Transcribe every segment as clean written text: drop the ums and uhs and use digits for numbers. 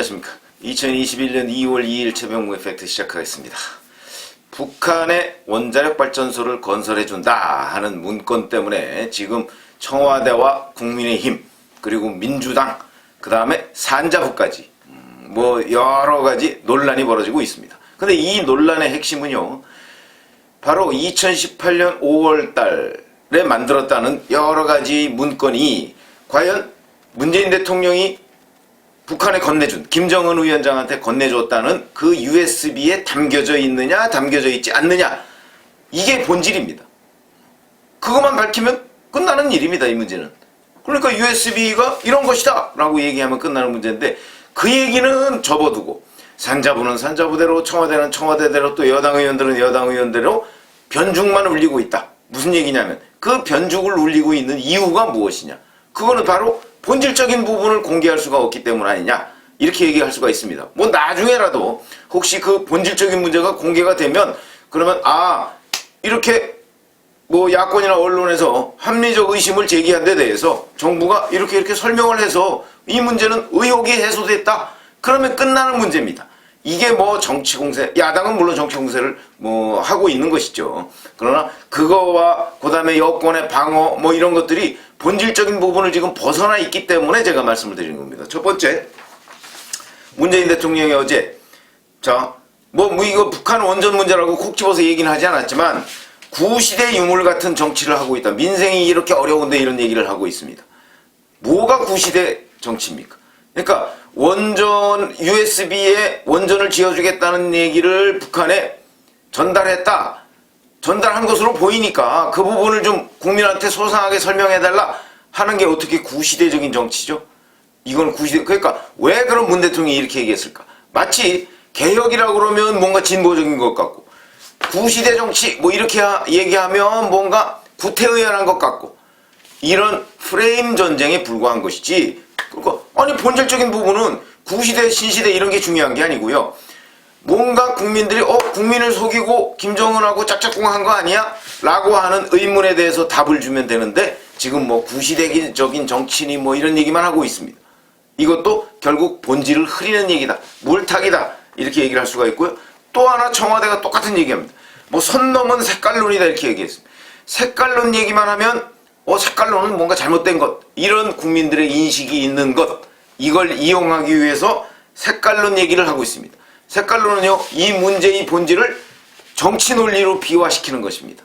안녕하십니까. 2021년 2월 2일 최병무의 팩트 시작하겠습니다. 북한의 원자력 발전소를 건설해준다 하는 문건 때문에 지금 청와대와 국민의힘 그리고 민주당 그 다음에 산자부까지 뭐 여러가지 논란이 벌어지고 있습니다. 근데 이 논란의 핵심은요, 바로 2018년 5월달에 만들었다는 여러가지 문건이 과연 문재인 대통령이 북한에 건네준, 김정은 위원장한테 건네줬다는 그 USB에 담겨져 있느냐 담겨져 있지 않느냐, 이게 본질입니다. 그것만 밝히면 끝나는 일입니다. 이 문제는. 그러니까 USB가 이런 것이다 라고 얘기하면 끝나는 문제인데, 그 얘기는 접어두고 산자부는 산자부대로, 청와대는 청와대대로, 또 여당 의원들은 여당 의원대로 변죽만 울리고 있다. 무슨 얘기냐면 그 변죽을 울리고 있는 이유가 무엇이냐, 그거는 바로 본질적인 부분을 공개할 수가 없기 때문 아니냐, 이렇게 얘기할 수가 있습니다. 뭐 나중에라도 혹시 그 본질적인 문제가 공개가 되면 그러면 이렇게 뭐 야권이나 언론에서 합리적 의심을 제기한 데 대해서 정부가 이렇게 설명을 해서 이 문제는 의혹이 해소됐다, 그러면 끝나는 문제입니다. 이게 뭐 정치 공세, 야당은 물론 정치 공세를 뭐 하고 있는 것이죠. 그러나 그거와 그 다음에 여권의 방어 뭐 이런 것들이 본질적인 부분을 지금 벗어나 있기 때문에 제가 말씀을 드리는 겁니다. 첫 번째, 문재인 대통령이 어제 뭐 이거 북한 원전 문제라고 콕 집어서 얘기는 하지 않았지만 구시대 유물 같은 정치를 하고 있다. 민생이 이렇게 어려운데 이런 얘기를 하고 있습니다. 뭐가 구시대 정치입니까? 그러니까 원전, USB에 원전을 지어주겠다는 얘기를 북한에 전달했다. 전달한 것으로 보이니까 그 부분을 좀 국민한테 소상하게 설명해달라 하는 게 어떻게 구시대적인 정치죠? 이건 구시대, 그러니까 왜 그런 문 대통령이 이렇게 얘기했을까? 마치 개혁이라고 그러면 뭔가 진보적인 것 같고, 구시대 정치 뭐 이렇게 얘기하면 뭔가 구태의연한 것 같고, 이런 프레임 전쟁에 불과한 것이지, 그러니까 아니 본질적인 부분은 구시대 신시대 이런 게 중요한 게 아니고요, 뭔가 국민들이 국민을 속이고 김정은하고 짝짝꿍한 거 아니야? 라고 하는 의문에 대해서 답을 주면 되는데, 지금 뭐 구시대적인 정치니 뭐 이런 얘기만 하고 있습니다. 이것도 결국 본질을 흐리는 얘기다, 물타기다, 이렇게 얘기를 할 수가 있고요. 또 하나 청와대가 똑같은 얘기합니다. 뭐 선 넘은 색깔론이다 이렇게 얘기했습니다. 색깔론 얘기만 하면 색깔론은 뭔가 잘못된 것, 이런 국민들의 인식이 있는 것, 이걸 이용하기 위해서 색깔론 얘기를 하고 있습니다. 색깔론은요, 이 문제의 본질을 정치 논리로 비화시키는 것입니다.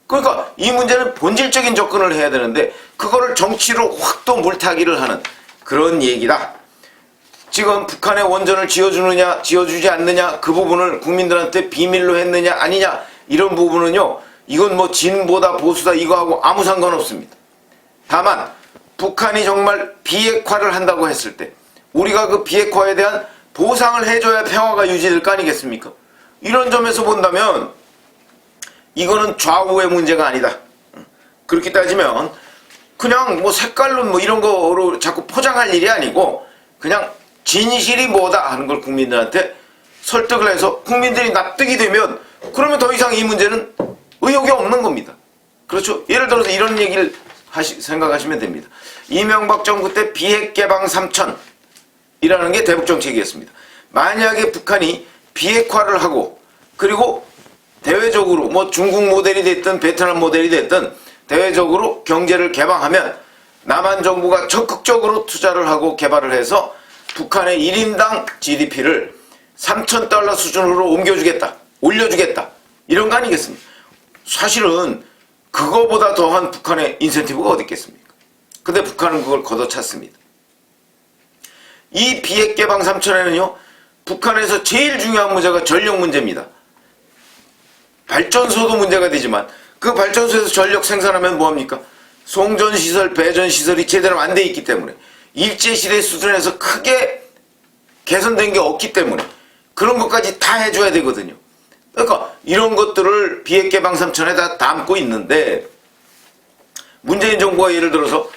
그러니까 이 문제는 본질적인 접근을 해야 되는데 그거를 정치로 확 또 물타기를 하는 그런 얘기다. 지금 북한의 원전을 지어주느냐 지어주지 않느냐, 그 부분을 국민들한테 비밀로 했느냐 아니냐, 이런 부분은요, 이건 뭐 진보다 보수다 이거하고 아무 상관없습니다. 다만 북한이 정말 비핵화를 한다고 했을 때 우리가 그 비핵화에 대한 보상을 해줘야 평화가 유지될 거 아니겠습니까? 이런 점에서 본다면 이거는 좌우의 문제가 아니다. 그렇게 따지면 그냥 뭐 색깔론 뭐 이런 거로 자꾸 포장할 일이 아니고, 그냥 진실이 뭐다 하는 걸 국민들한테 설득을 해서 국민들이 납득이 되면, 그러면 더 이상 이 문제는 의혹이 없는 겁니다. 그렇죠? 예를 들어서 이런 얘기를 생각하시면 됩니다. 이명박 정부 때 비핵 개방 3천이라는 게 대북 정책이었습니다. 만약에 북한이 비핵화를 하고, 그리고 대외적으로 뭐 중국 모델이 됐든 베트남 모델이 됐든 대외적으로 경제를 개방하면 남한 정부가 적극적으로 투자를 하고 개발을 해서 북한의 1인당 GDP를 3,000달러 수준으로 옮겨주겠다, 올려주겠다, 이런 거 아니겠습니까? 사실은 그거보다 더한 북한의 인센티브가 어디 있겠습니까? 근데 북한은 그걸 걷어찼습니다. 이 비핵 개방 3천에는요, 북한에서 제일 중요한 문제가 전력 문제입니다. 발전소도 문제가 되지만 그 발전소에서 전력 생산하면 뭐합니까? 송전시설, 배전시설이 제대로 안 돼 있기 때문에, 일제시대 수준에서 크게 개선된 게 없기 때문에 그런 것까지 다 해줘야 되거든요. 그러니까 이런 것들을 비핵 개방 3천에 다 담고 있는데, 문재인 정부가 예를 들어서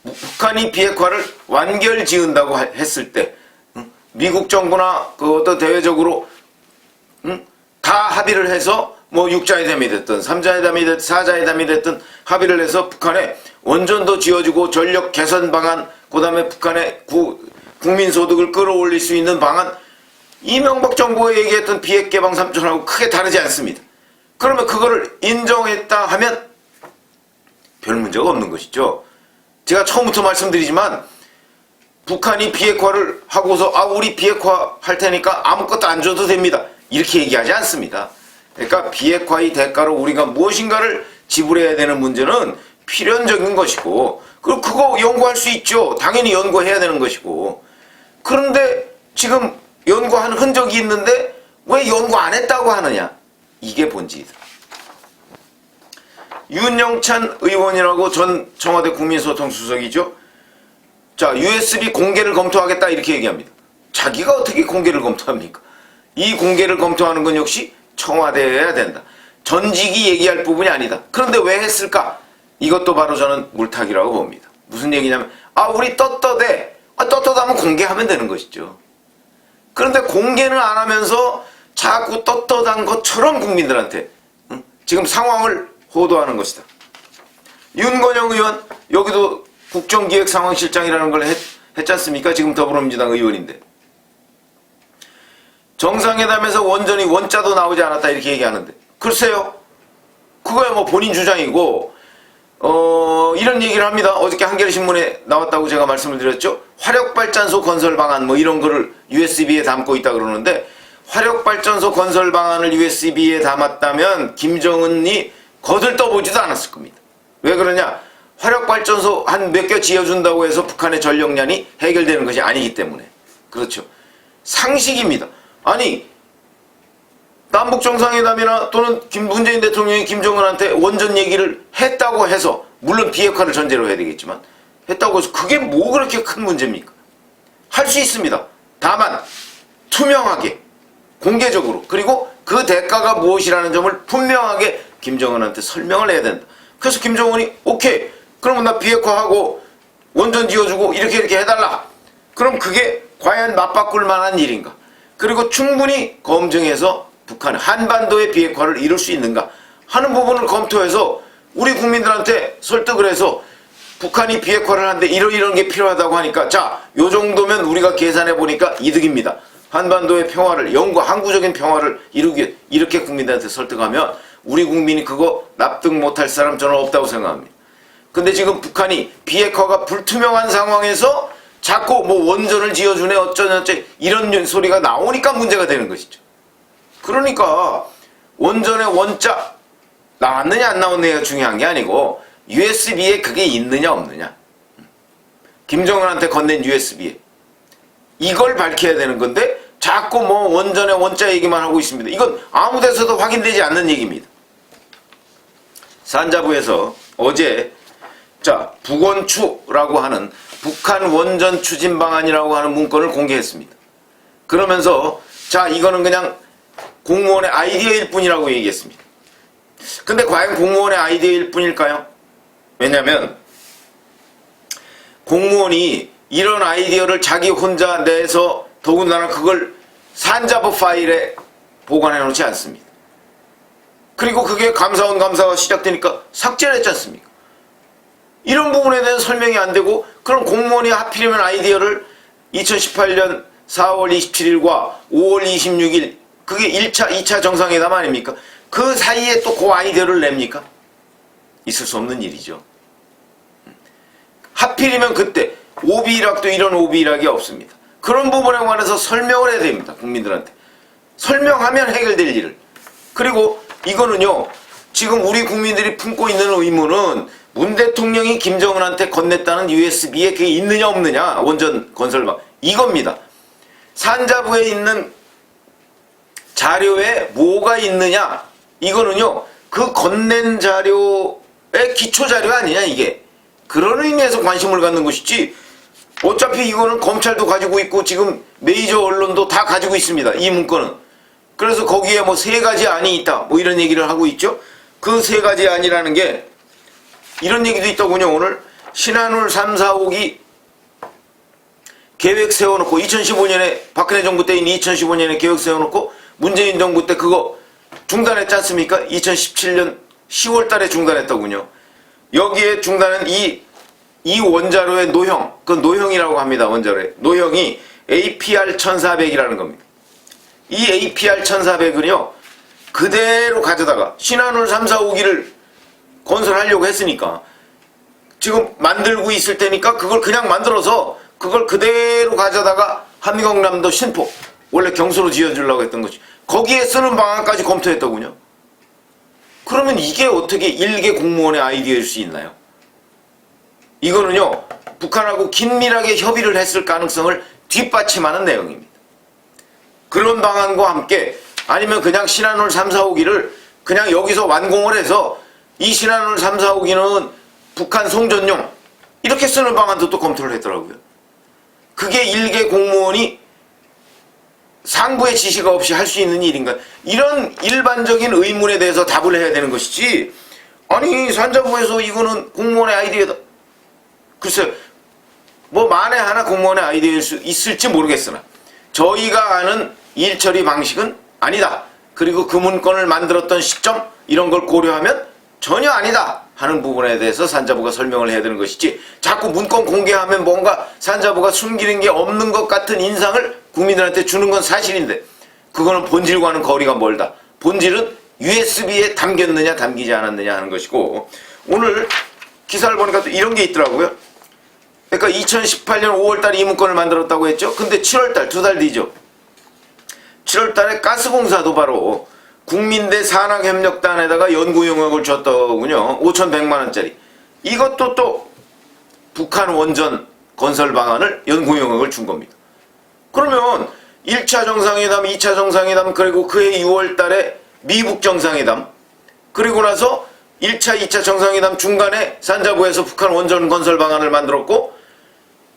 북한이 비핵화를 완결 지은다고 했을 때 미국 정부나 그 어떤 대외적으로 다 합의를 해서 뭐 6자회담이 됐든 3자회담이 됐든 4자회담이 됐든 합의를 해서 북한에 원전도 지어주고 전력 개선 방안, 그 다음에 북한의 국민소득을 끌어올릴 수 있는 방안, 이명박 정부가 얘기했던 비핵 개방 3천하고 크게 다르지 않습니다. 그러면 그거를 인정했다 하면 별 문제가 없는 것이죠. 제가 처음부터 말씀드리지만 북한이 비핵화를 하고서 우리 비핵화 할 테니까 아무것도 안 줘도 됩니다, 이렇게 얘기하지 않습니다. 그러니까 비핵화의 대가로 우리가 무엇인가를 지불해야 되는 문제는 필연적인 것이고, 그리고 그거 연구할 수 있죠. 당연히 연구해야 되는 것이고. 그런데 지금 연구한 흔적이 있는데 왜 연구 안 했다고 하느냐, 이게 본질이다. 윤영찬 의원이라고 전 청와대 국민소통수석이죠. 자, USB 공개를 검토하겠다 이렇게 얘기합니다. 자기가 어떻게 공개를 검토합니까? 이 공개를 검토하는 건 역시 청와대에 해야 된다. 전직이 얘기할 부분이 아니다. 그런데 왜 했을까? 이것도 바로 저는 물타기라고 봅니다. 무슨 얘기냐면 우리 떳떳해. 떳떳하면 공개하면 되는 것이죠. 그런데 공개는 안 하면서 자꾸 떳떳한 것처럼 국민들한테 지금 상황을 호도하는 것이다. 윤건영 의원, 여기도 국정기획상황실장이라는 걸 했지 않습니까? 지금 더불어민주당 의원인데. 정상회담에서 원전이 원자도 나오지 않았다 이렇게 얘기하는데, 글쎄요, 그거야 뭐 본인 주장이고, 이런 얘기를 합니다. 어저께 한겨레신문에 나왔다고 제가 말씀을 드렸죠. 화력발전소 건설 방안 뭐 이런 거를 USB에 담고 있다 그러는데, 화력발전소 건설 방안을 USB에 담았다면 김정은이 거들떠보지도 않았을 겁니다. 왜 그러냐? 화력발전소 한 몇 개 지어준다고 해서 북한의 전력난이 해결되는 것이 아니기 때문에. 그렇죠. 상식입니다. 아니, 남북정상회담이나 또는 문재인 대통령이 김정은한테 원전 얘기를 했다고 해서, 물론 비핵화를 전제로 해야 되겠지만, 했다고 해서 그게 뭐 그렇게 큰 문제입니까? 할 수 있습니다. 다만 투명하게, 공개적으로, 그리고 그 대가가 무엇이라는 점을 분명하게 김정은한테 설명을 해야 된다. 그래서 김정은이 오케이, 그러면 나 비핵화하고 원전 지어주고 이렇게 해달라. 그럼 그게 과연 맞바꿀 만한 일인가? 그리고 충분히 검증해서 북한 한반도의 비핵화를 이룰 수 있는가 하는 부분을 검토해서 우리 국민들한테 설득을 해서, 북한이 비핵화를 하는데 이런 게 필요하다고 하니까, 자, 요 정도면 우리가 계산해 보니까 이득입니다. 한반도의 평화를, 영구 항구적인 평화를 이루기 위해, 이렇게 국민들한테 설득하면 우리 국민이 그거 납득 못할 사람 저는 없다고 생각합니다. 근데 지금 북한이 비핵화가 불투명한 상황에서 자꾸 뭐 원전을 지어주네 어쩌네 이런 소리가 나오니까 문제가 되는 것이죠. 그러니까 원전의 원자 나왔느냐 안 나왔느냐가 중요한 게 아니고 USB에 그게 있느냐 없느냐, 김정은한테 건넨 USB에 이걸 밝혀야 되는 건데 자꾸 뭐 원전의 원자 얘기만 하고 있습니다. 이건 아무 데서도 확인되지 않는 얘기입니다. 산자부에서 어제 북원추라고 하는 북한 원전 추진 방안이라고 하는 문건을 공개했습니다. 그러면서 이거는 그냥 공무원의 아이디어일 뿐이라고 얘기했습니다. 근데 과연 공무원의 아이디어일 뿐일까요? 왜냐면 공무원이 이런 아이디어를 자기 혼자 내서 더군다나 그걸 산자부 파일에 보관해 놓지 않습니다. 그리고 그게 감사원 감사가 시작되니까 삭제를 했지 않습니까? 이런 부분에 대한 설명이 안 되고, 그럼 공무원이 하필이면 아이디어를 2018년 4월 27일과 5월 26일 그게 1차, 2차 정상회담 아닙니까? 그 사이에 또 그 아이디어를 냅니까? 있을 수 없는 일이죠. 하필이면 그때 오비락도 이런 오비락이 없습니다. 그런 부분에 관해서 설명을 해야 됩니다. 국민들한테. 설명하면 해결될 일을. 그리고 이거는요, 지금 우리 국민들이 품고 있는 의문은 문 대통령이 김정은한테 건넸다는 USB에 그게 있느냐 없느냐, 원전 건설방, 이겁니다. 산자부에 있는 자료에 뭐가 있느냐, 이거는요 그 건넨 자료의 기초 자료 아니냐, 이게. 그런 의미에서 관심을 갖는 것이지, 어차피 이거는 검찰도 가지고 있고 지금 메이저 언론도 다 가지고 있습니다, 이 문건은. 그래서 거기에 뭐 3가지 안이 있다 뭐 이런 얘기를 하고 있죠. 그 3가지 안이라는 게 이런 얘기도 있더군요. 오늘 신한울 3, 4, 5기 계획 세워놓고 2015년에 박근혜 정부 때인 2015년에 계획 세워놓고 문재인 정부 때 그거 중단했지 않습니까? 2017년 10월 달에 중단했더군요. 여기에 중단은 이 이 원자로의 노형, 그 노형이라고 합니다. 원자로의 노형이 APR 1400이라는 겁니다. 이 APR 1400은요 그대로 가져다가 신한울 3, 4, 5기를 건설하려고 했으니까 지금 만들고 있을 테니까 그걸 그냥 만들어서 그걸 그대로 가져다가 함경남도 신포 원래 경수로 지어주려고 했던 것이 거기에 쓰는 방안까지 검토했더군요. 그러면 이게 어떻게 일개 공무원의 아이디어일 수 있나요? 이거는요 북한하고 긴밀하게 협의를 했을 가능성을 뒷받침하는 내용입니다. 그런 방안과 함께 아니면 그냥 신한울 3, 4, 5기를 그냥 여기서 완공을 해서 이 신한울 3, 4, 5기는 북한 송전용 이렇게 쓰는 방안도 또 검토를 했더라고요. 그게 일개 공무원이 상부의 지시가 없이 할 수 있는 일인가? 이런 일반적인 의문에 대해서 답을 해야 되는 것이지 아니 산자부에서 이거는 공무원의 아이디어다. 글쎄요. 뭐 만에 하나 공무원의 아이디어일 수 있을지 모르겠으나 저희가 아는 일처리 방식은 아니다. 그리고 그 문건을 만들었던 시점 이런 걸 고려하면 전혀 아니다 하는 부분에 대해서 산자부가 설명을 해야 되는 것이지 자꾸 문건 공개하면 뭔가 산자부가 숨기는 게 없는 것 같은 인상을 국민들한테 주는 건 사실인데 그거는 본질과는 거리가 멀다. 본질은 USB에 담겼느냐 담기지 않았느냐 하는 것이고 오늘 기사를 보니까 또 이런 게 있더라고요. 그러니까 2018년 5월달에 이 문건을 만들었다고 했죠. 근데 7월달 2달 뒤죠. 7월달에 가스공사도 바로 국민대 산학협력단에다가 연구용역을 줬더군요. 5,100만원짜리. 이것도 또 북한 원전 건설 방안을 연구용역을 준 겁니다. 그러면 1차 정상회담, 2차 정상회담, 그리고 그해 6월달에 미북 정상회담, 그리고 나서 1차, 2차 정상회담 중간에 산자부에서 북한 원전 건설 방안을 만들었고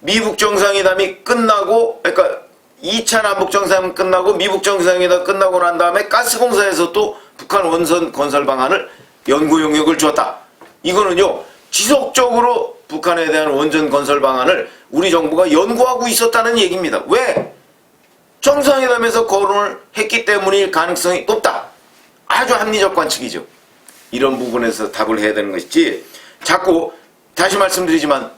미북 정상회담이 끝나고 그러니까 2차 남북 정상회담 끝나고 미북 정상회담 끝나고 난 다음에 가스공사에서 또 북한 원전 건설 방안을 연구 용역을 줬다. 이거는요 지속적으로 북한에 대한 원전 건설 방안을 우리 정부가 연구하고 있었다는 얘기입니다. 왜? 정상회담에서 거론을 했기 때문일 가능성이 높다. 아주 합리적 관측이죠. 이런 부분에서 답을 해야 되는 것이지 자꾸 다시 말씀드리지만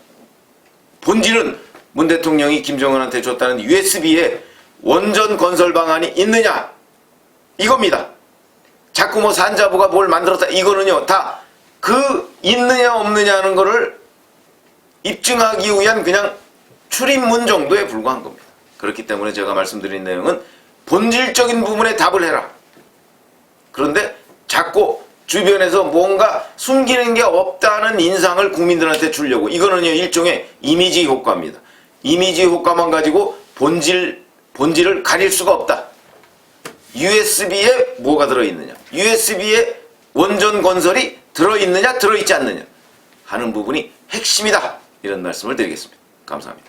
본질은 문 대통령이 김정은한테 줬다는 USB에 원전 건설 방안이 있느냐 이겁니다. 자꾸 뭐 산자부가 뭘 만들었다 이거는요 다 그 있느냐 없느냐 하는 거를 입증하기 위한 그냥 출입문 정도에 불과한 겁니다. 그렇기 때문에 제가 말씀드린 내용은 본질적인 부분에 답을 해라. 그런데 자꾸 주변에서 뭔가 숨기는 게 없다는 인상을 국민들한테 주려고 이거는요 일종의 이미지 효과입니다. 이미지 효과만 가지고 본질을 가릴 수가 없다. USB에 뭐가 들어있느냐 USB에 원전 건설이 들어있느냐 들어있지 않느냐 하는 부분이 핵심이다. 이런 말씀을 드리겠습니다. 감사합니다.